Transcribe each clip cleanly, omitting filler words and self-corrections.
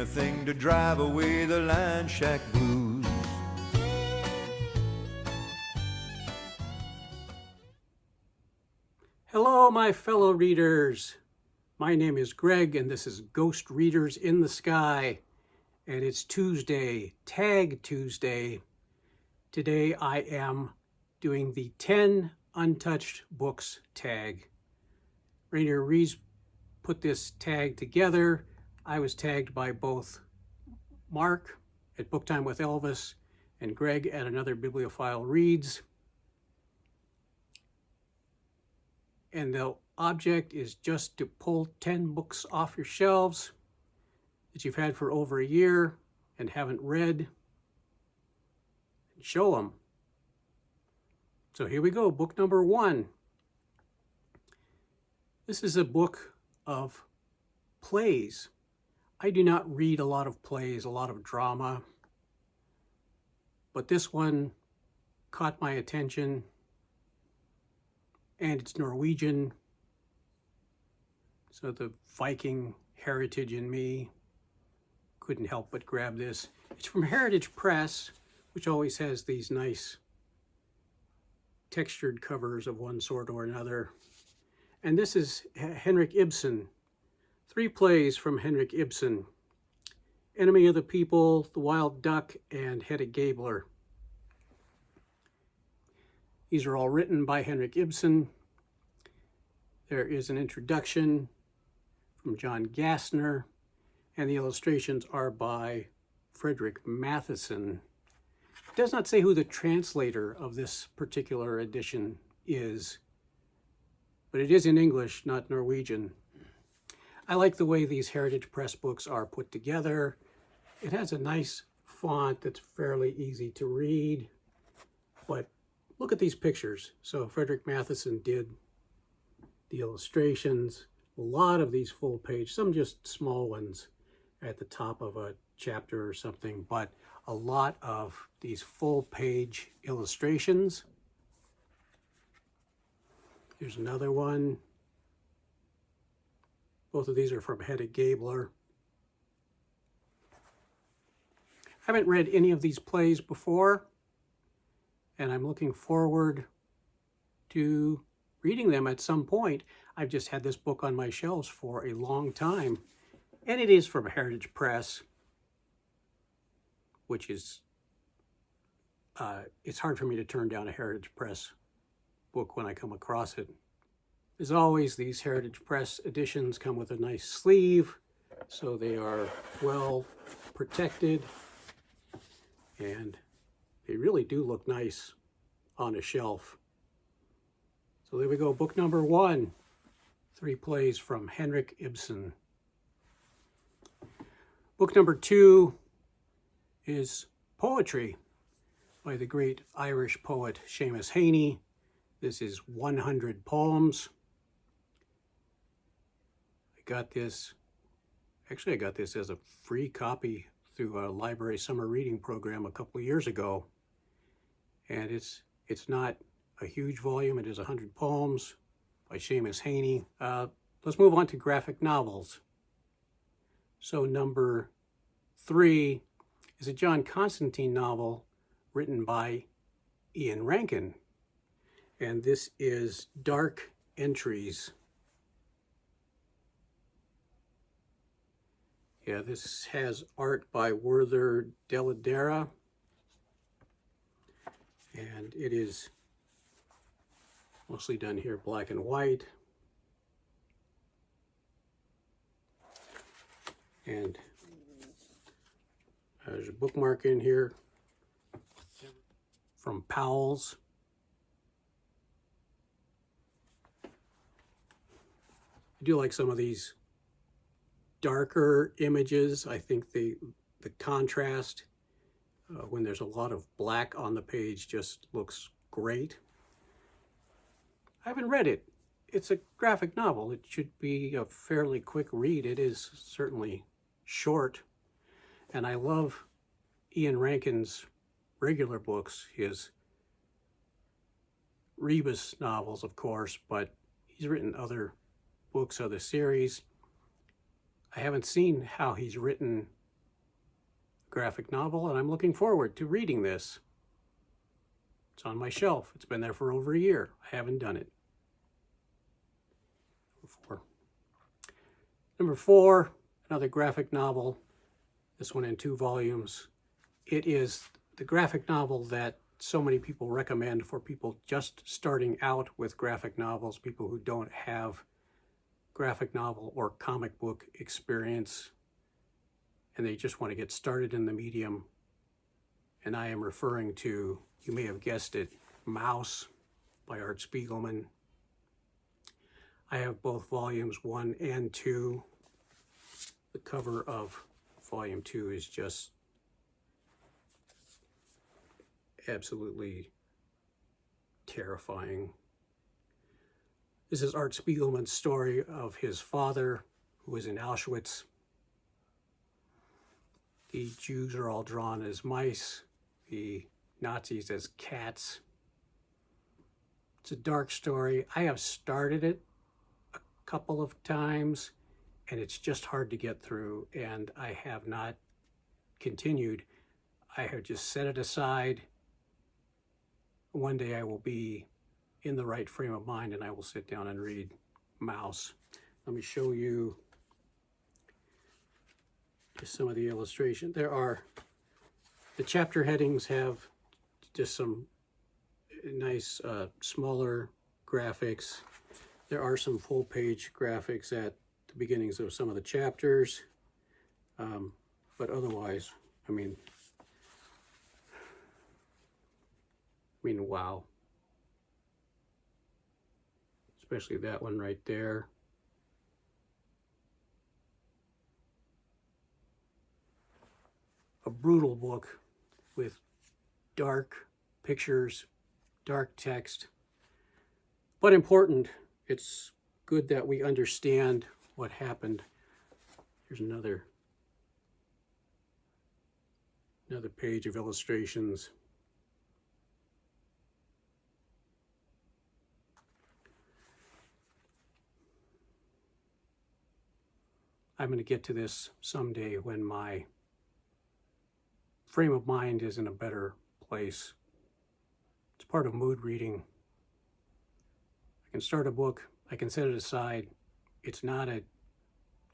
a thing to drive away the land shack blues. Hello, my fellow readers. My name is Greg, and this is Ghost Readers in the Sky. And it's Tuesday, Tag Tuesday. Today I am doing the 10 Untouched Books Tag. Rainier Rees put this tag together. I was tagged by both Mark at Book Time with Elvis and Greg at Another Bibliophile Reads. And the object is just to pull 10 books off your shelves that you've had for over a year and haven't read and show them. So here we go, book number 1. This is a book of plays. I do not read a lot of plays, a lot of drama, but this one caught my attention. And it's Norwegian, so the Viking heritage in me couldn't help but grab this. It's from Heritage Press, which always has these nice textured covers of one sort or another. And this is Henrik Ibsen. 3 plays from Henrik Ibsen: Enemy of the People, The Wild Duck, and Hedda Gabler. These are all written by Henrik Ibsen. There is an introduction from John Gassner, and the illustrations are by Frederick Matheson. It does not say who the translator of this particular edition is, but it is in English, not Norwegian. I like the way these Heritage Press books are put together. It has a nice font that's fairly easy to read, but look at these pictures. So Frederick Matheson did the illustrations, a lot of these full page, some just small ones at the top of a chapter or something, but a lot of these full page illustrations. Here's another one. Both of these are from Hedda Gabler. I haven't read any of these plays before, and I'm looking forward to reading them at some point. I've just had this book on my shelves for a long time, and it is from Heritage Press, which is, it's hard for me to turn down a Heritage Press book when I come across it. As always, these Heritage Press editions come with a nice sleeve, so they are well protected, and they really do look nice on a shelf. So there we go, book number 1, 3 plays from Henrik Ibsen. Book number 2 is poetry by the great Irish poet Seamus Heaney. This is 100 Poems. I got this as a free copy through a library summer reading program a couple of years ago. And it's not a huge volume. It is 100 Poems by Seamus Heaney. Let's move on to graphic novels. So number 3 is a John Constantine novel written by Ian Rankin. And this is Dark Entries. Yeah, this has art by Werther Dell'Edera. And it is mostly done here black and white. And there's a bookmark in here from Powell's. I do like some of these darker images. I think the contrast when there's a lot of black on the page just looks great. I haven't read it. It's a graphic novel. It should be a fairly quick read. It is certainly short. And I love Ian Rankin's regular books, his Rebus novels, of course, but he's written other books, other series. I haven't seen how he's written graphic novel, and I'm looking forward to reading this. It's on my shelf. It's been there for over a year. I haven't done it. Number 4, another graphic novel, this one in 2 volumes. It is the graphic novel that so many people recommend for people just starting out with graphic novels, people who don't have graphic novel or comic book experience, and they just want to get started in the medium. And I am referring to, you may have guessed it, Mouse by Art Spiegelman. I have both volumes 1 and 2. The cover of volume 2 is just absolutely terrifying. This is Art Spiegelman's story of his father, who was in Auschwitz. The Jews are all drawn as mice, the Nazis as cats. It's a dark story. I have started it a couple of times, and it's just hard to get through, and I have not continued. I have just set it aside. One day I will be in the right frame of mind, and I will sit down and read Mouse. Let me show you just some of the illustration. The chapter headings have just some nice smaller graphics. There are some full-page graphics at the beginnings of some of the chapters, but otherwise, I mean, wow. Especially that one right there. A brutal book with dark pictures, dark text, but important. It's good that we understand what happened. Here's another page of illustrations. I'm going to get to this someday when my frame of mind is in a better place. It's part of mood reading. I can start a book, I can set it aside. It's not a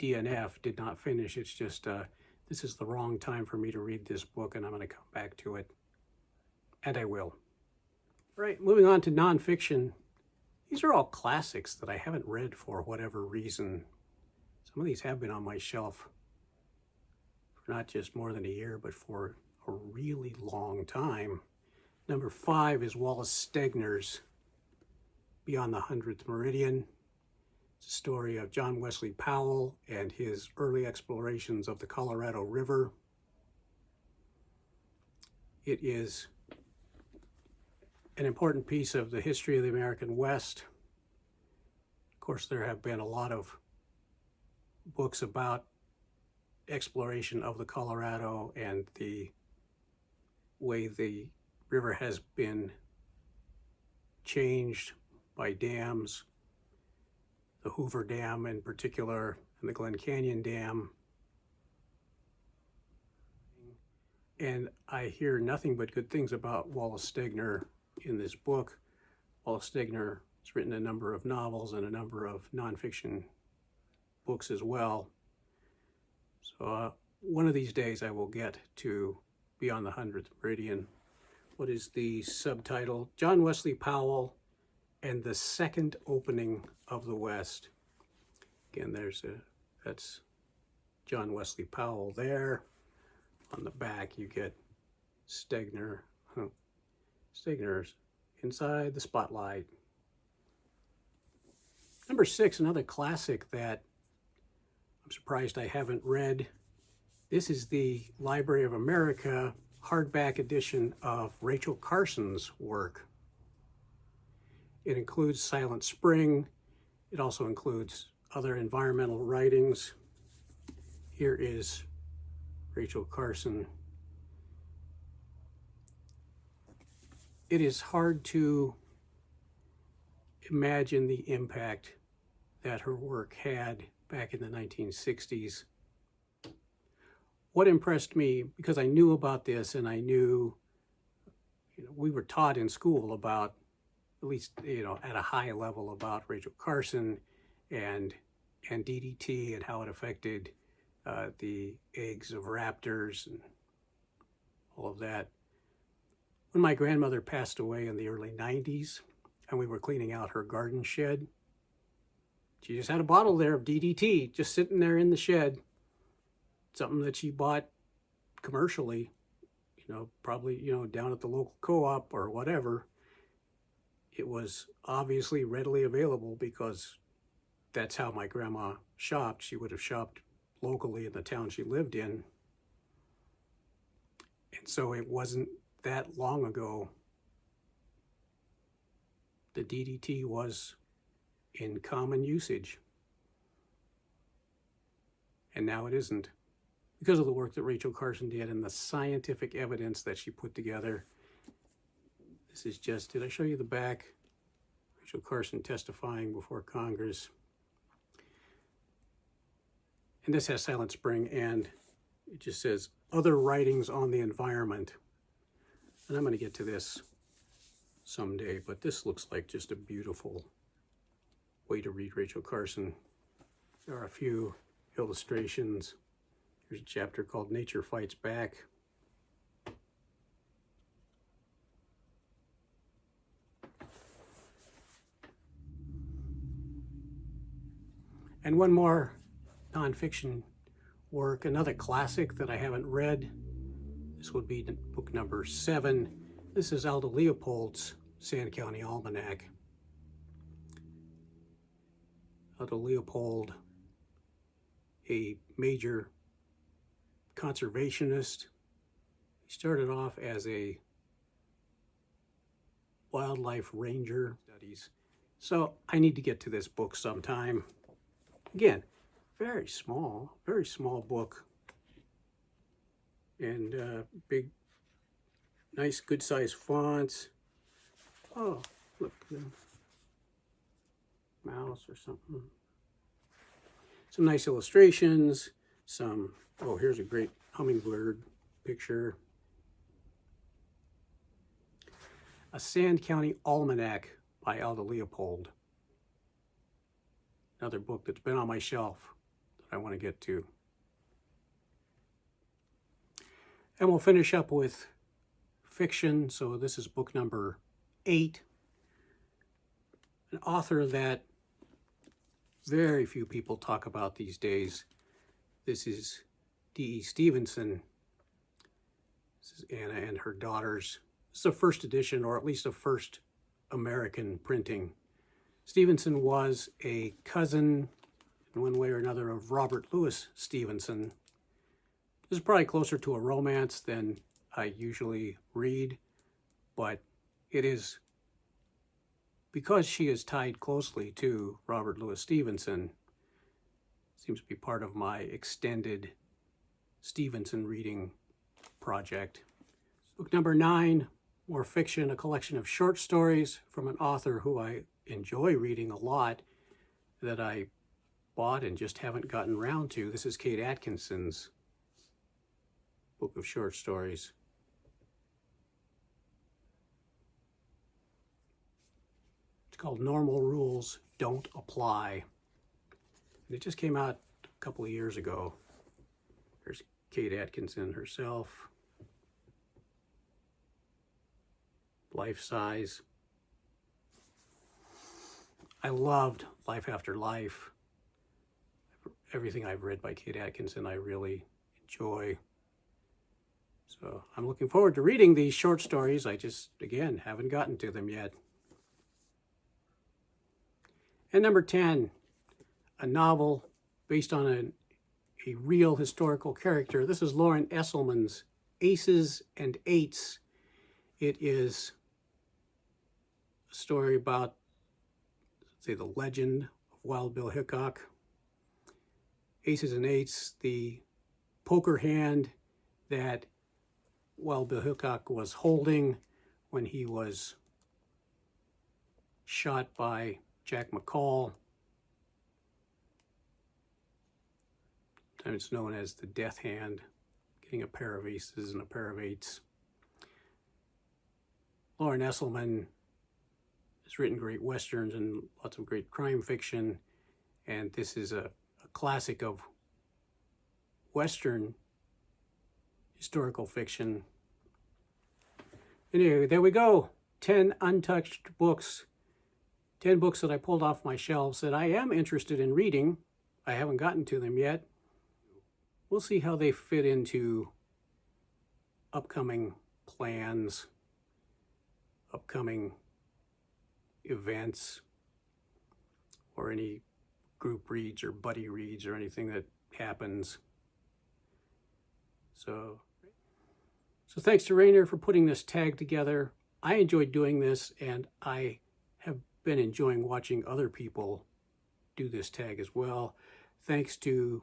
DNF, did not finish. It's just, this is the wrong time for me to read this book, and I'm going to come back to it. And I will. Right, moving on to nonfiction. These are all classics that I haven't read for whatever reason. Some of these have been on my shelf for not just more than a year, but for a really long time. Number 5 is Wallace Stegner's Beyond the 100th Meridian. It's a story of John Wesley Powell and his early explorations of the Colorado River. It is an important piece of the history of the American West. Of course, there have been a lot of books about exploration of the Colorado and the way the river has been changed by dams, the Hoover Dam in particular, and the Glen Canyon Dam. And I hear nothing but good things about Wallace Stegner in this book. Wallace Stegner has written a number of novels and a number of nonfiction books as well. So one of these days I will get to Beyond the 100th Meridian. What is the subtitle? John Wesley Powell and the Second Opening of the West. Again, that's John Wesley Powell there. On the back you get Stegner. Stegner's inside the spotlight. Number 6, another classic that I'm surprised I haven't read. This is the Library of America hardback edition of Rachel Carson's work. It includes Silent Spring. It also includes other environmental writings. Here is Rachel Carson. It is hard to imagine the impact that her work had back in the 1960s. what impressed me, because I knew about this and I knew, we were taught in school about, at least, at a high level, about Rachel Carson and DDT and how it affected the eggs of raptors and all of that. When my grandmother passed away in the early 90s and we were cleaning out her garden shed, she just had a bottle there of DDT just sitting there in the shed, something that she bought commercially, probably, down at the local co-op or whatever. It was obviously readily available because that's how my grandma shopped. She would have shopped locally in the town she lived in. And so it wasn't that long ago the DDT was in common usage. And now it isn't, because of the work that Rachel Carson did and the scientific evidence that she put together. This is just, did I show you the back? Rachel Carson testifying before Congress. And this has Silent Spring, and it just says, other writings on the environment. And I'm going to get to this someday, but this looks like just a beautiful way to read Rachel Carson. There are a few illustrations. Here's a chapter called Nature Fights Back. And one more nonfiction work, another classic that I haven't read. This would be book number 7. This is Aldo Leopold's Sand County Almanac. Aldo Leopold, a major conservationist. He started off as a wildlife ranger studies. So I need to get to this book sometime. Again, very small book. And big, nice, good-sized fonts. Oh, look, mouse or something. Some nice illustrations. Oh, here's a great hummingbird picture. A Sand County Almanac by Aldo Leopold. Another book that's been on my shelf that I want to get to. And we'll finish up with fiction. So this is book number 8. An author that very few people talk about these days. This is D.E. Stevenson. This is Anna and Her Daughters. This is a first edition, or at least a first American printing. Stevenson was a cousin, in one way or another, of Robert Louis Stevenson. This is probably closer to a romance than I usually read, but it is, because she is tied closely to Robert Louis Stevenson, seems to be part of my extended Stevenson reading project. Book number 9, more fiction, a collection of short stories from an author who I enjoy reading a lot, that I bought and just haven't gotten around to. This is Kate Atkinson's book of short stories. It's called Normal Rules Don't Apply. And it just came out a couple of years ago. There's Kate Atkinson herself. Life size. I loved Life After Life. Everything I've read by Kate Atkinson I really enjoy. So I'm looking forward to reading these short stories. I just, again, haven't gotten to them yet. And number 10, a novel based on a real historical character. This is Lauren Esselman's Aces and Eights. It is a story about, say, the legend of Wild Bill Hickok. Aces and Eights, the poker hand that Wild Bill Hickok was holding when he was shot by Jack McCall. Sometimes it's known as the death hand. getting a pair of aces and a pair of eights. Lauren Esselman has written great westerns and lots of great crime fiction, and this is a classic of Western historical fiction. Anyway, there we go. 10 untouched books. 10 books that I pulled off my shelves that I am interested in reading. I haven't gotten to them yet. We'll see how they fit into upcoming plans, upcoming events, or any group reads or buddy reads or anything that happens. So thanks to Rainier for putting this tag together. I enjoyed doing this, and I have been enjoying watching other people do this tag as well. Thanks to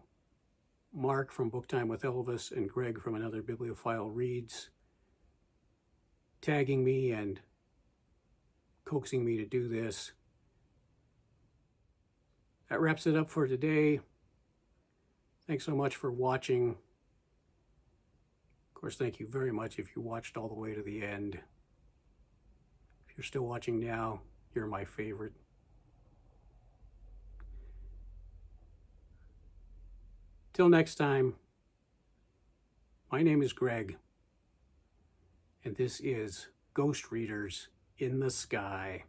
Mark from Book Time with Elvis and Greg from Another Bibliophile Reads tagging me and coaxing me to do this. That wraps it up for today. Thanks so much for watching. Of course, thank you very much if you watched all the way to the end. If you're still watching now, you're my favorite. Till next time, my name is Greg, and this is Ghost Readers in the Sky.